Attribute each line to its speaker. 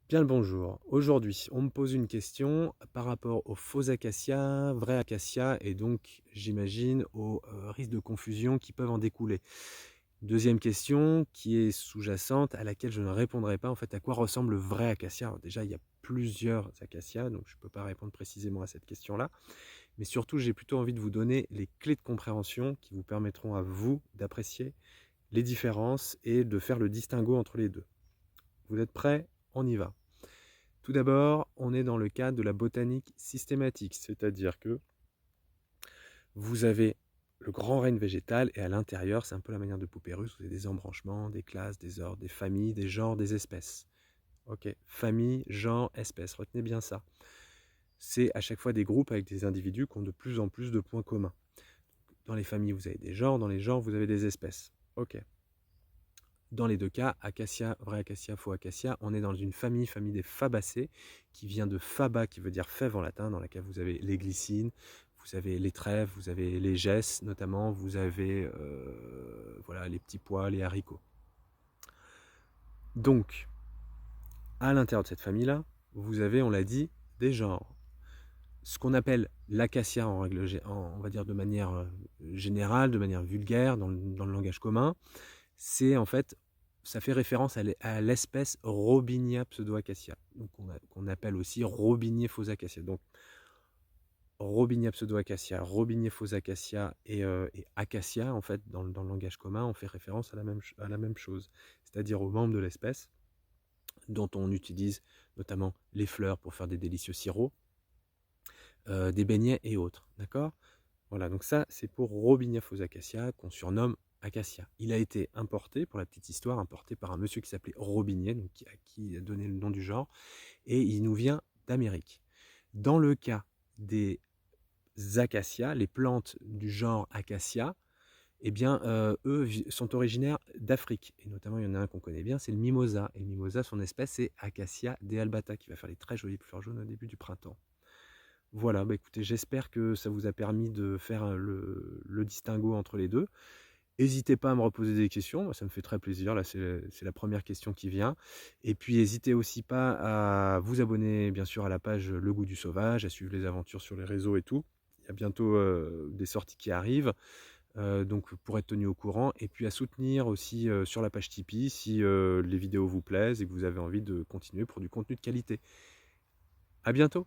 Speaker 1: Bien le bonjour. Aujourd'hui, on me pose une question par rapport aux faux acacias, vrais acacias et donc, j'imagine, aux risques de confusion qui peuvent en découler. Deuxième question qui est sous-jacente, à laquelle je ne répondrai pas, en fait, à quoi ressemble le vrai acacia? Alors déjà, il y a plusieurs acacias, donc je ne peux pas répondre précisément à cette question-là. Mais surtout, j'ai plutôt envie de vous donner les clés de compréhension qui vous permettront à vous d'apprécier les différences et de faire le distinguo entre les deux. Vous êtes prêts? On y va. Tout d'abord, on est dans le cadre de la botanique systématique, c'est-à-dire que vous avez le grand règne végétal et à l'intérieur, c'est un peu la manière de poupée russe, vous avez des embranchements, des classes, des ordres, des familles, des genres, des espèces. Ok, famille, genre, espèce, retenez bien ça. C'est à chaque fois des groupes avec des individus qui ont de plus en plus de points communs. Dans les familles, vous avez des genres, dans les genres, vous avez des espèces. Ok. Dans les deux cas, acacia, vrai acacia, faux acacia, on est dans une famille des fabacées, qui vient de faba, qui veut dire fève en latin, dans laquelle vous avez les glycines, vous avez les trèves, vous avez les gesses notamment, vous avez voilà, les petits pois, les haricots. Donc, à l'intérieur de cette famille-là, vous avez, on l'a dit, des genres. Ce qu'on appelle l'acacia en règle, on va dire de manière générale, de manière vulgaire, dans le langage commun, c'est en fait, ça fait référence à l'espèce Robinia pseudoacacia, qu'on appelle aussi Robinier fausacacia. Donc Robinia pseudoacacia, Robinier fausacacia et acacia, en fait, dans le langage commun, on fait référence à la même chose, c'est-à-dire aux membres de l'espèce, dont on utilise notamment les fleurs pour faire des délicieux sirops, des beignets et autres, d'accord? Voilà, donc ça, c'est pour Robinia fausacacia, qu'on surnomme acacia. Il a été importé, pour la petite histoire, importé par un monsieur qui s'appelait Robinier, donc à qui a donné le nom du genre, et il nous vient d'Amérique. Dans le cas des acacias, les plantes du genre acacia, eh bien, eux sont originaires d'Afrique. Et notamment, il y en a un qu'on connaît bien, c'est le mimosa. Et le mimosa, son espèce, c'est Acacia dealbata, qui va faire des très jolies fleurs jaunes au début du printemps. Voilà, bah écoutez, j'espère que ça vous a permis de faire le distinguo entre les deux. N'hésitez pas à me reposer des questions, moi, ça me fait très plaisir, là c'est la première question qui vient. Et puis n'hésitez aussi pas à vous abonner bien sûr à la page Le Goût du Sauvage, à suivre les aventures sur les réseaux et tout. Il y a bientôt des sorties qui arrivent, donc pour être tenu au courant. Et puis à soutenir aussi sur la page Tipeee si les vidéos vous plaisent et que vous avez envie de continuer pour du contenu de qualité. À bientôt!